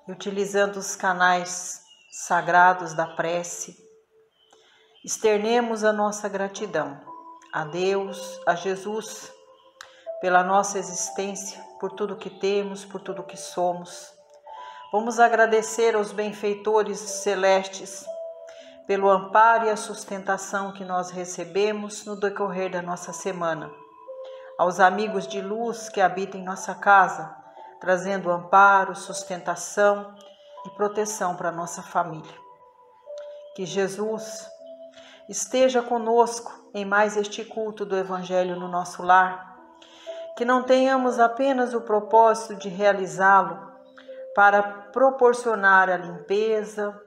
e utilizando os canais sagrados da prece, externemos a nossa gratidão a Deus, a Jesus, pela nossa existência, por tudo que temos, por tudo que somos. Vamos agradecer aos benfeitores celestes pelo amparo e a sustentação que nós recebemos no decorrer da nossa semana. Aos amigos de luz que habitam em nossa casa, trazendo amparo, sustentação e proteção para a nossa família. Que Jesus esteja conosco em mais este culto do Evangelho no nosso lar, que não tenhamos apenas o propósito de realizá-lo para proporcionar a limpeza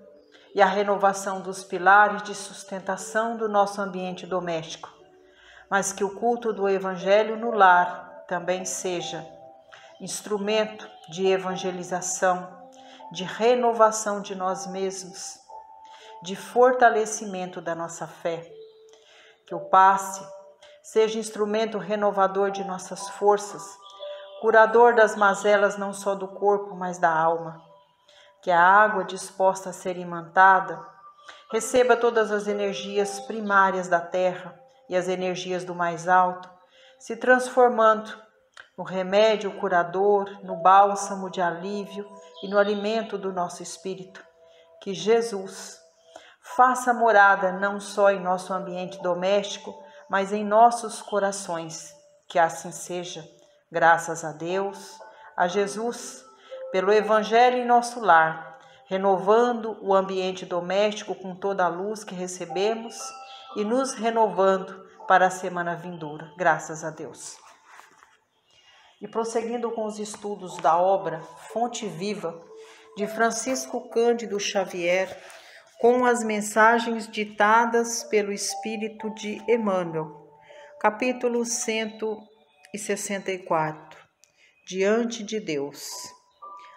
e a renovação dos pilares de sustentação do nosso ambiente doméstico, mas que o culto do Evangelho no lar também seja instrumento de evangelização, de renovação de nós mesmos, de fortalecimento da nossa fé. Que o passe seja instrumento renovador de nossas forças, curador das mazelas não só do corpo, mas da alma. Que a água disposta a ser imantada receba todas as energias primárias da terra e as energias do mais alto, se transformando no remédio curador, no bálsamo de alívio e no alimento do nosso espírito. Que Jesus faça morada não só em nosso ambiente doméstico, mas em nossos corações. Que assim seja, graças a Deus, a Jesus, pelo Evangelho em nosso lar, renovando o ambiente doméstico com toda a luz que recebemos e nos renovando para a semana vindoura. Graças a Deus. E prosseguindo com os estudos da obra Fonte Viva, de Francisco Cândido Xavier, com as mensagens ditadas pelo Espírito de Emmanuel, capítulo 164, Diante de Deus.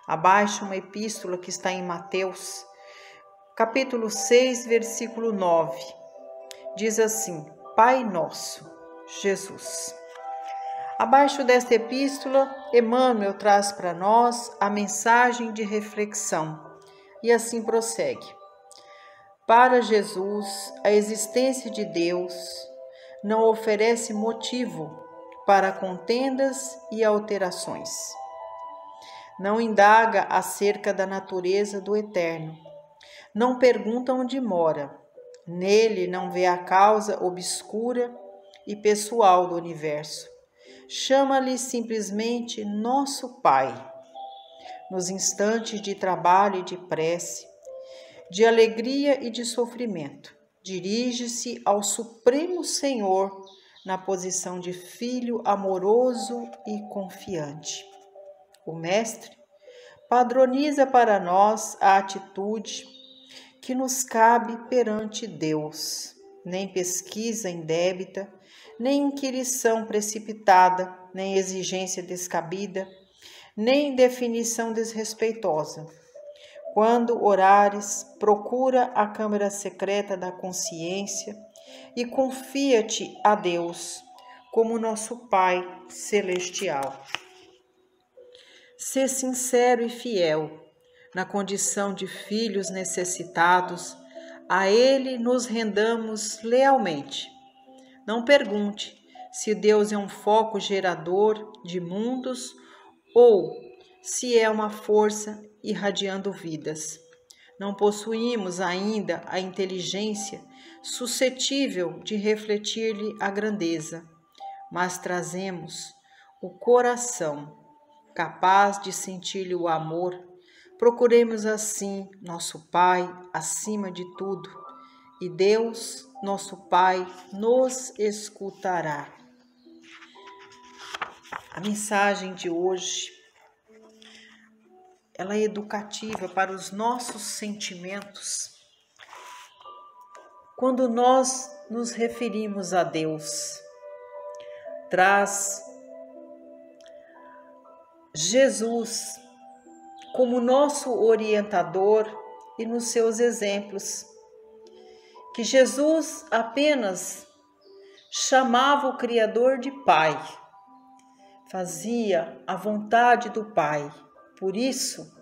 Abaixo uma epístola que está em Mateus, capítulo 6, versículo 9. Diz assim: Pai Nosso, Jesus. Abaixo desta epístola, Emmanuel traz para nós a mensagem de reflexão e assim prossegue. Para Jesus, a existência de Deus não oferece motivo para contendas e alterações. Não indaga acerca da natureza do eterno. Não pergunta onde mora. Nele não vê a causa obscura e pessoal do universo. Chama-lhe simplesmente nosso Pai. Nos instantes de trabalho e de prece, de alegria e de sofrimento, dirige-se ao Supremo Senhor na posição de filho amoroso e confiante. O Mestre padroniza para nós a atitude que nos cabe perante Deus, nem pesquisa indébita, nem inquirição precipitada, nem exigência descabida, nem definição desrespeitosa. Quando orares, procura a câmara secreta da consciência e confia-te a Deus como nosso Pai Celestial. Sê sincero e fiel, na condição de filhos necessitados, a Ele nos rendamos lealmente. Não pergunte se Deus é um foco gerador de mundos ou se é uma força irradiando vidas. Não possuímos ainda a inteligência suscetível de refletir-lhe a grandeza, mas trazemos o coração capaz de sentir-lhe o amor. Procuremos assim nosso Pai acima de tudo, e Deus, nosso Pai, nos escutará. A mensagem de hoje, ela é educativa para os nossos sentimentos. Quando nós nos referimos a Deus, traz Jesus como nosso orientador e nos seus exemplos. Que Jesus apenas chamava o Criador de Pai, fazia a vontade do Pai. Por isso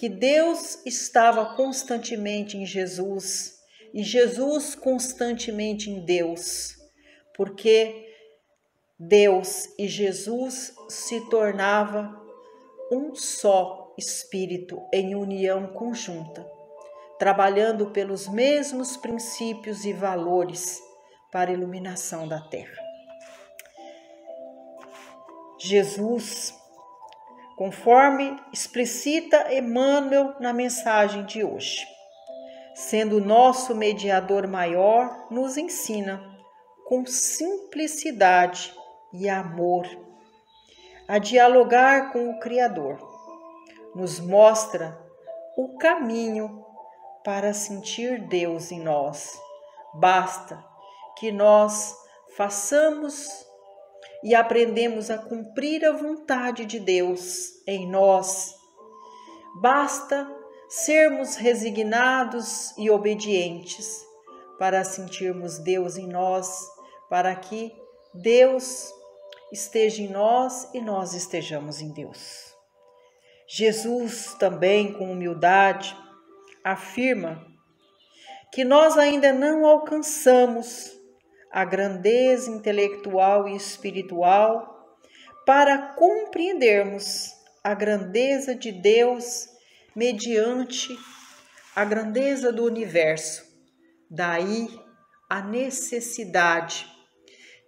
que Deus estava constantemente em Jesus e Jesus constantemente em Deus, porque Deus e Jesus se tornava um só espírito em união conjunta, trabalhando pelos mesmos princípios e valores para a iluminação da terra. Jesus, conforme explicita Emmanuel na mensagem de hoje, sendo o nosso mediador maior, nos ensina com simplicidade e amor a dialogar com o Criador. Nos mostra o caminho para sentir Deus em nós. Basta que nós façamos e aprendemos a cumprir a vontade de Deus em nós. Basta sermos resignados e obedientes para sentirmos Deus em nós, para que Deus esteja em nós e nós estejamos em Deus. Jesus também, com humildade, afirma que nós ainda não alcançamos a grandeza intelectual e espiritual para compreendermos a grandeza de Deus mediante a grandeza do universo. Daí a necessidade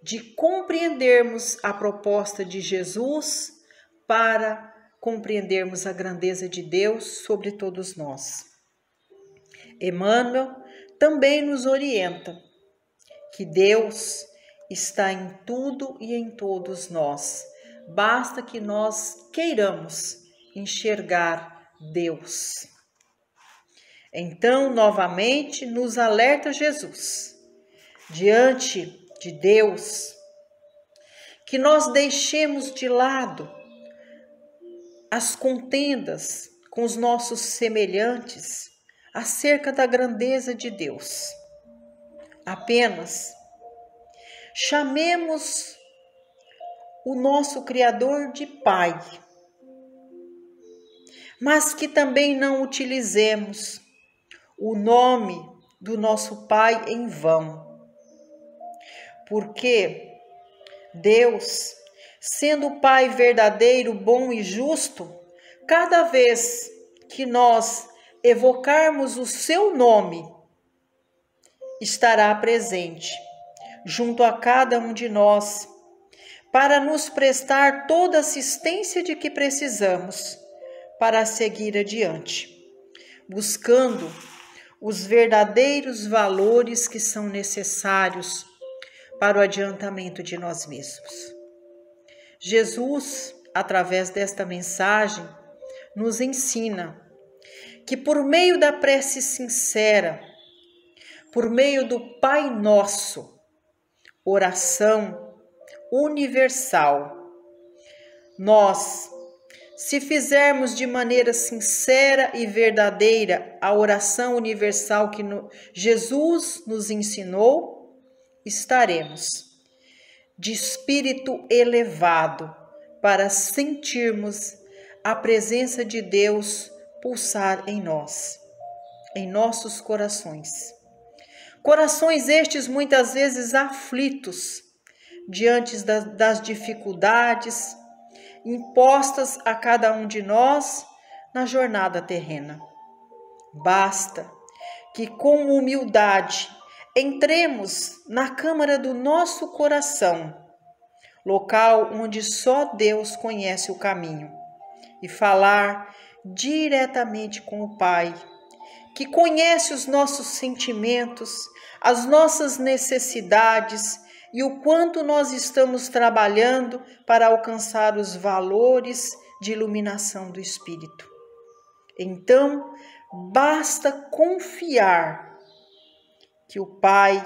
de compreendermos a proposta de Jesus para compreendermos a grandeza de Deus sobre todos nós. Emmanuel também nos orienta que Deus está em tudo e em todos nós. Basta que nós queiramos enxergar Deus. Então, novamente, nos alerta Jesus, diante de Deus, que nós deixemos de lado as contendas com os nossos semelhantes acerca da grandeza de Deus. Apenas chamemos o nosso Criador de Pai, mas que também não utilizemos o nome do nosso Pai em vão, porque Deus, sendo o Pai verdadeiro, bom e justo, cada vez que nós evocarmos o seu nome, estará presente junto a cada um de nós para nos prestar toda a assistência de que precisamos para seguir adiante, buscando os verdadeiros valores que são necessários para o adiantamento de nós mesmos. Jesus, através desta mensagem, nos ensina que por meio da prece sincera, por meio do Pai Nosso, oração universal, nós, se fizermos de maneira sincera e verdadeira a oração universal que Jesus nos ensinou, estaremos de espírito elevado para sentirmos a presença de Deus pulsar em nós, em nossos corações. Corações estes muitas vezes aflitos diante das dificuldades impostas a cada um de nós na jornada terrena. Basta que com humildade entremos na câmara do nosso coração, local onde só Deus conhece o caminho, e falar diretamente com o Pai, que conhece os nossos sentimentos, as nossas necessidades e o quanto nós estamos trabalhando para alcançar os valores de iluminação do Espírito. Então, basta confiar que o Pai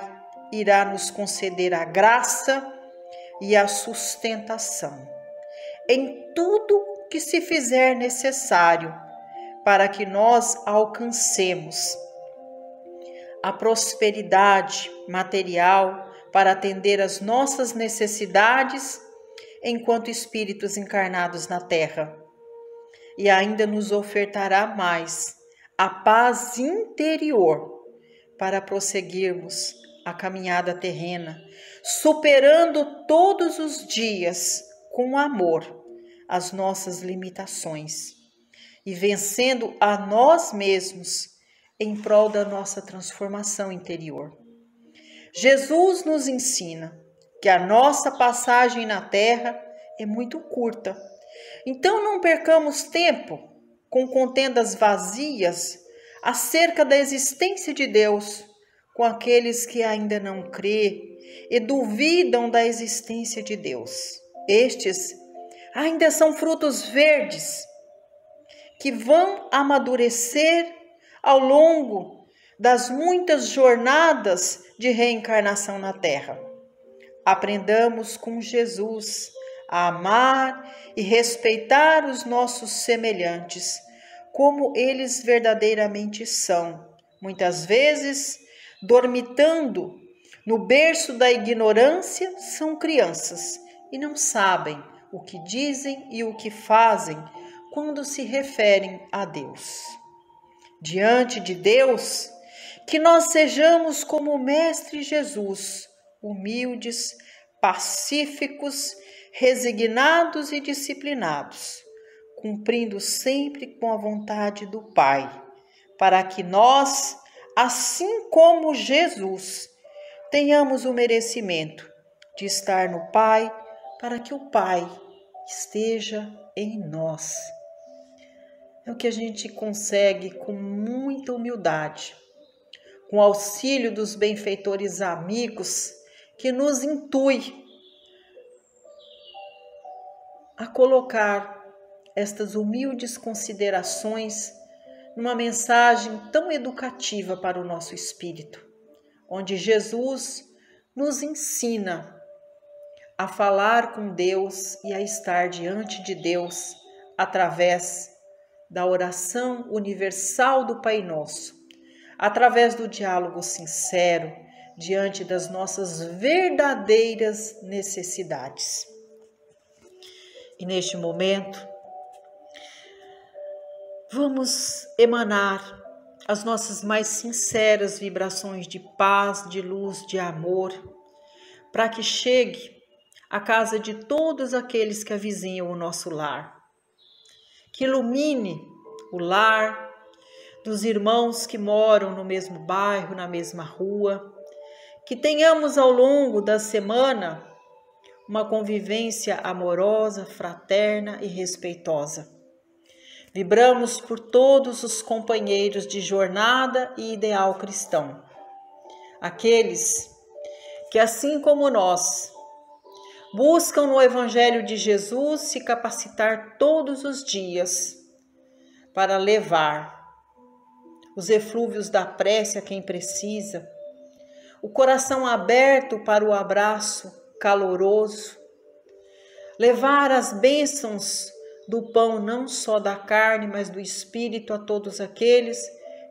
irá nos conceder a graça e a sustentação em tudo que se fizer necessário para que nós alcancemos a prosperidade material para atender às nossas necessidades enquanto espíritos encarnados na Terra. e ainda nos ofertará mais a paz interior para prosseguirmos a caminhada terrena, superando todos os dias com amor as nossas limitações e vencendo a nós mesmos em prol da nossa transformação interior. Jesus nos ensina que a nossa passagem na Terra é muito curta. Então não percamos tempo com contendas vazias acerca da existência de Deus com aqueles que ainda não crêem e duvidam da existência de Deus. Estes ainda são frutos verdes que vão amadurecer ao longo das muitas jornadas de reencarnação na Terra. Aprendamos com Jesus a amar e respeitar os nossos semelhantes, como eles verdadeiramente são, muitas vezes dormitando no berço da ignorância, são crianças e não sabem o que dizem e o que fazem quando se referem a Deus. Diante de Deus, que nós sejamos como o Mestre Jesus, humildes, pacíficos, resignados e disciplinados, cumprindo sempre com a vontade do Pai, para que nós, assim como Jesus, tenhamos o merecimento de estar no Pai, para que o Pai esteja em nós. É o que a gente consegue com muita humildade, com o auxílio dos benfeitores amigos que nos intui a colocar estas humildes considerações numa mensagem tão educativa para o nosso espírito, onde Jesus nos ensina a falar com Deus e a estar diante de Deus através da oração universal do Pai Nosso, através do diálogo sincero diante das nossas verdadeiras necessidades. E neste momento, vamos emanar as nossas mais sinceras vibrações de paz, de luz, de amor, para que chegue à casa de todos aqueles que avizinham o nosso lar, que ilumine o lar dos irmãos que moram no mesmo bairro, na mesma rua, que tenhamos ao longo da semana uma convivência amorosa, fraterna e respeitosa. Vibramos por todos os companheiros de jornada e ideal cristão, aqueles que, assim como nós, buscam no Evangelho de Jesus se capacitar todos os dias para levar os eflúvios da prece a quem precisa, o coração aberto para o abraço caloroso, levar as bênçãos do pão não só da carne, mas do Espírito a todos aqueles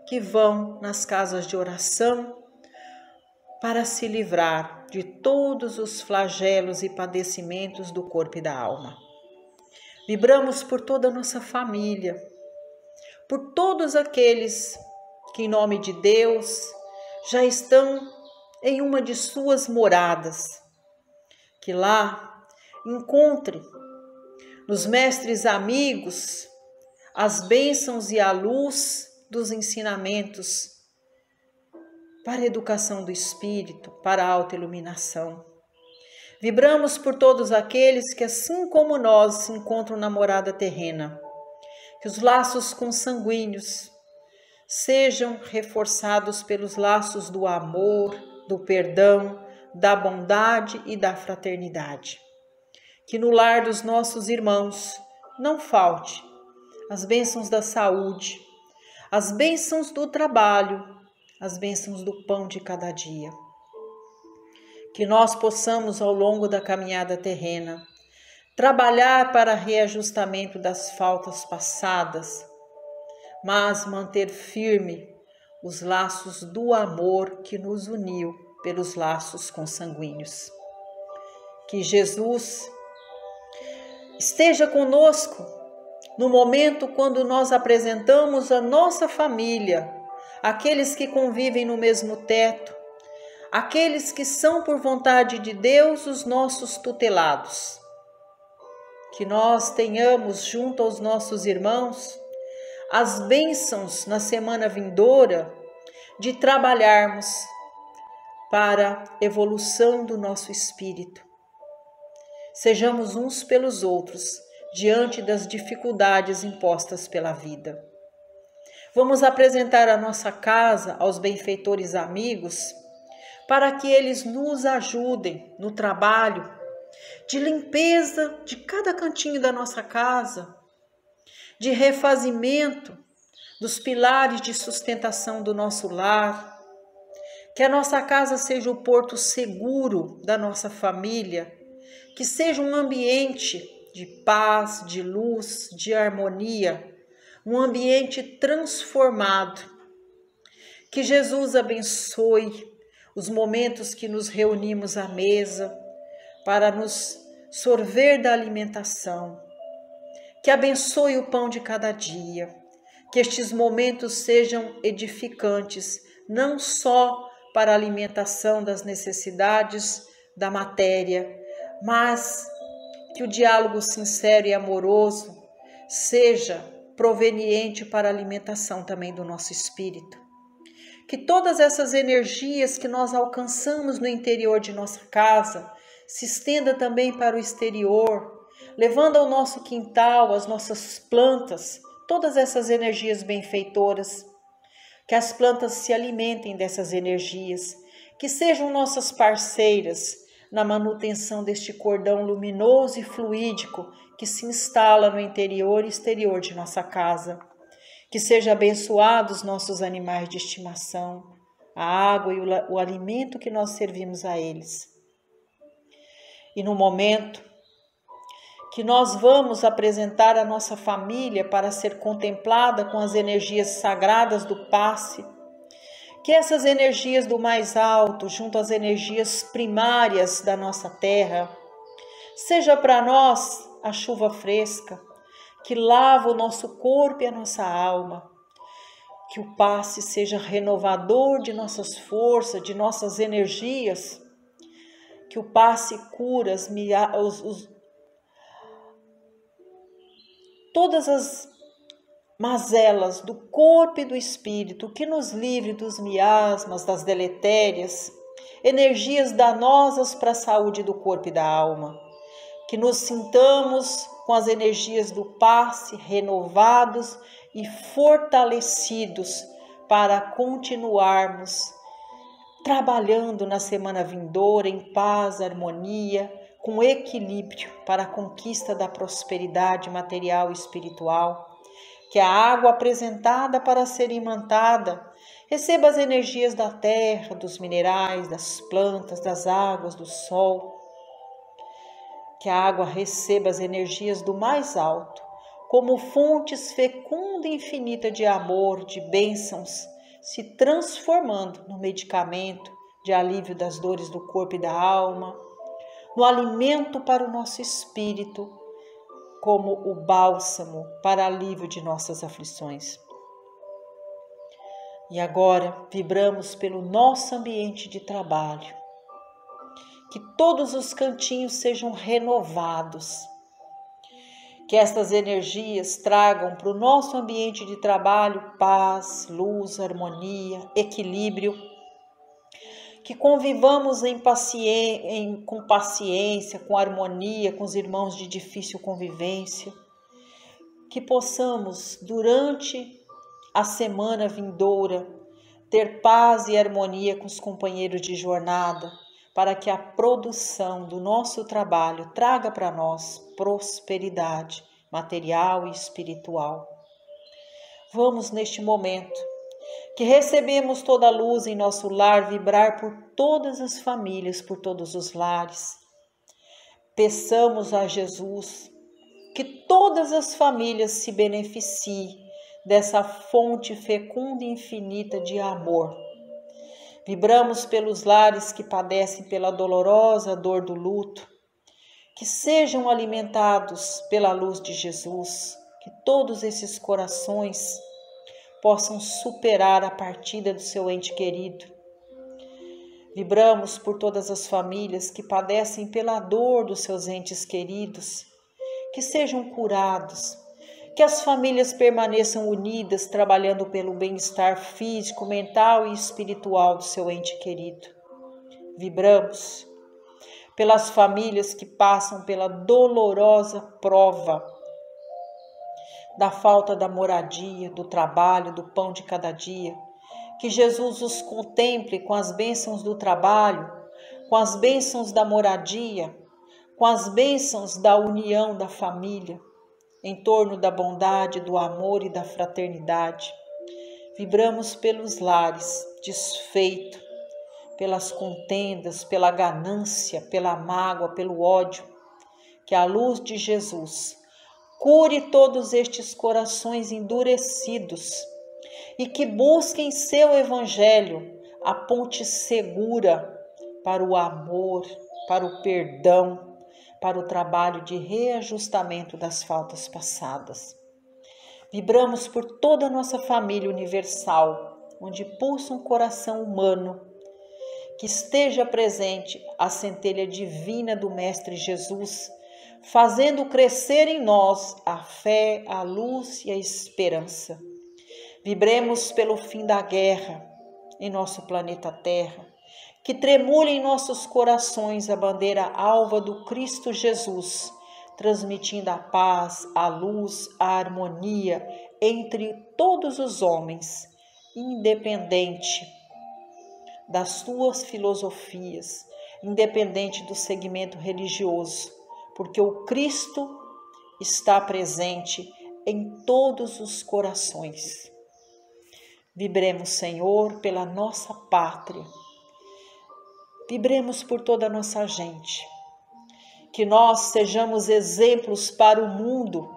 que vão nas casas de oração para se livrar de todos os flagelos e padecimentos do corpo e da alma. Vibramos por toda a nossa família, por todos aqueles que, em nome de Deus, já estão em uma de suas moradas, que lá encontre nos mestres amigos as bênçãos e a luz dos ensinamentos para a educação do espírito, para a autoiluminação. Vibramos por todos aqueles que, assim como nós, se encontram na morada terrena, que os laços consanguíneos sejam reforçados pelos laços do amor, do perdão, da bondade e da fraternidade. Que no lar dos nossos irmãos não falte as bênçãos da saúde, as bênçãos do trabalho, as bênçãos do pão de cada dia. Que nós possamos, ao longo da caminhada terrena, trabalhar para reajustamento das faltas passadas, mas manter firme os laços do amor que nos uniu pelos laços consanguíneos. Que Jesus esteja conosco no momento quando nós apresentamos a nossa família, aqueles que convivem no mesmo teto, aqueles que são por vontade de Deus os nossos tutelados. Que nós tenhamos junto aos nossos irmãos as bênçãos na semana vindoura de trabalharmos para a evolução do nosso espírito. Sejamos uns pelos outros diante das dificuldades impostas pela vida. Vamos apresentar a nossa casa aos benfeitores amigos para que eles nos ajudem no trabalho de limpeza de cada cantinho da nossa casa, de refazimento dos pilares de sustentação do nosso lar, que a nossa casa seja o porto seguro da nossa família, que seja um ambiente de paz, de luz, de harmonia, um ambiente transformado. Que Jesus abençoe os momentos que nos reunimos à mesa para nos sorver da alimentação. Que abençoe o pão de cada dia. Que estes momentos sejam edificantes, não só para a alimentação das necessidades da matéria, mas que o diálogo sincero e amoroso seja proveniente para a alimentação também do nosso espírito. Que todas essas energias que nós alcançamos no interior de nossa casa se estenda também para o exterior, levando ao nosso quintal, às nossas plantas, todas essas energias benfeitoras. Que as plantas se alimentem dessas energias, que sejam nossas parceiras na manutenção deste cordão luminoso e fluídico que se instala no interior e exterior de nossa casa. Que sejam abençoados nossos animais de estimação, a água e o alimento que nós servimos a eles. E no momento que nós vamos apresentar a nossa família para ser contemplada com as energias sagradas do passe, que essas energias do mais alto, junto às energias primárias da nossa terra, seja para nós a chuva fresca, que lava o nosso corpo e a nossa alma, que o passe seja renovador de nossas forças, de nossas energias, que o passe cura todas as mazelas do corpo e do espírito, que nos livre dos miasmas, das deletérias, energias danosas para a saúde do corpo e da alma, que nos sintamos com as energias do passe renovados e fortalecidos para continuarmos trabalhando na semana vindoura em paz, harmonia, com equilíbrio para a conquista da prosperidade material e espiritual. Que a água apresentada para ser imantada receba as energias da terra, dos minerais, das plantas, das águas, do sol. Que a água receba as energias do mais alto, como fontes fecunda e infinita de amor, de bênçãos, se transformando no medicamento de alívio das dores do corpo e da alma, no alimento para o nosso espírito, como o bálsamo para alívio de nossas aflições. E agora vibramos pelo nosso ambiente de trabalho. Que todos os cantinhos sejam renovados. Que estas energias tragam para o nosso ambiente de trabalho paz, luz, harmonia, equilíbrio. Que convivamos com paciência, com harmonia, com os irmãos de difícil convivência. Que possamos, durante a semana vindoura, ter paz e harmonia com os companheiros de jornada, para que a produção do nosso trabalho traga para nós prosperidade material e espiritual. Vamos, neste momento, que recebemos toda a luz em nosso lar, vibrar por todas as famílias, por todos os lares. Peçamos a Jesus que todas as famílias se beneficiem dessa fonte fecunda e infinita de amor. Vibramos pelos lares que padecem pela dolorosa dor do luto, que sejam alimentados pela luz de Jesus, que todos esses corações possam superar a partida do seu ente querido. Vibramos por todas as famílias que padecem pela dor dos seus entes queridos, que sejam curados, que as famílias permaneçam unidas, trabalhando pelo bem-estar físico, mental e espiritual do seu ente querido. Vibramos pelas famílias que passam pela dolorosa prova da falta da moradia, do trabalho, do pão de cada dia. Que Jesus os contemple com as bênçãos do trabalho, com as bênçãos da moradia, com as bênçãos da união da família, em torno da bondade, do amor e da fraternidade. Vibramos pelos lares desfeitos, pelas contendas, pela ganância, pela mágoa, pelo ódio. Que a luz de Jesus cure todos estes corações endurecidos e que busquem seu evangelho, a ponte segura para o amor, para o perdão, para o trabalho de reajustamento das faltas passadas. Vibramos por toda a nossa família universal, onde pulsa um coração humano, que esteja presente a centelha divina do Mestre Jesus, fazendo crescer em nós a fé, a luz e a esperança. Vibremos pelo fim da guerra em nosso planeta Terra, que tremule em nossos corações a bandeira alva do Cristo Jesus, transmitindo a paz, a luz, a harmonia entre todos os homens, independente das suas filosofias, independente do segmento religioso, porque o Cristo está presente em todos os corações. Vibremos, Senhor, pela nossa pátria. Vibremos por toda a nossa gente. Que nós sejamos exemplos para o mundo,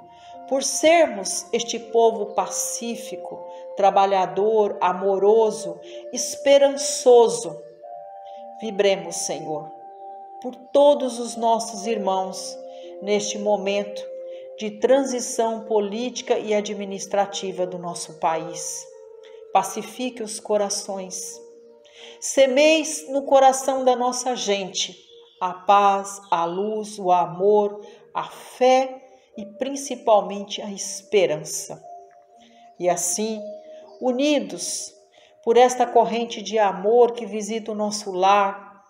por sermos este povo pacífico, trabalhador, amoroso, esperançoso. Vibremos, Senhor, por todos os nossos irmãos neste momento de transição política e administrativa do nosso país. Pacifique os corações. Semeie no coração da nossa gente a paz, a luz, o amor, a fé e principalmente a esperança. E assim, unidos por esta corrente de amor que visita o nosso lar,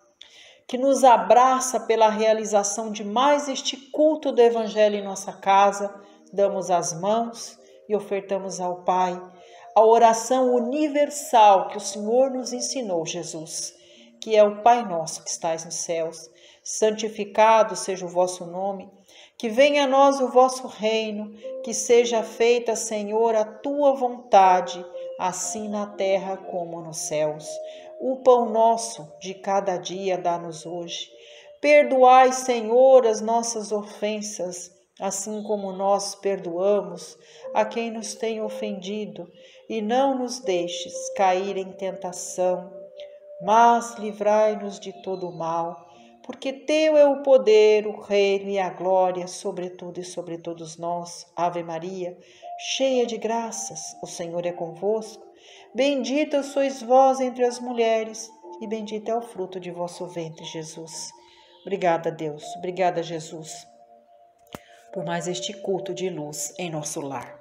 que nos abraça pela realização de mais este culto do Evangelho em nossa casa, damos as mãos e ofertamos ao Pai a oração universal que o Senhor nos ensinou, Jesus, que é o Pai nosso que estais nos céus. Santificado seja o vosso nome, que venha a nós o vosso reino, que seja feita, Senhor, a tua vontade, assim na terra como nos céus. O pão nosso de cada dia dá-nos hoje. Perdoai, Senhor, as nossas ofensas, assim como nós perdoamos a quem nos tem ofendido, e não nos deixes cair em tentação, mas livrai-nos de todo o mal, porque teu é o poder, o reino e a glória sobre tudo e sobre todos nós. Ave Maria, cheia de graças, o Senhor é convosco. Bendita sois vós entre as mulheres, e bendito é o fruto de vosso ventre, Jesus. Obrigada, Deus. Obrigada, Jesus, por mais este culto de luz em nosso lar.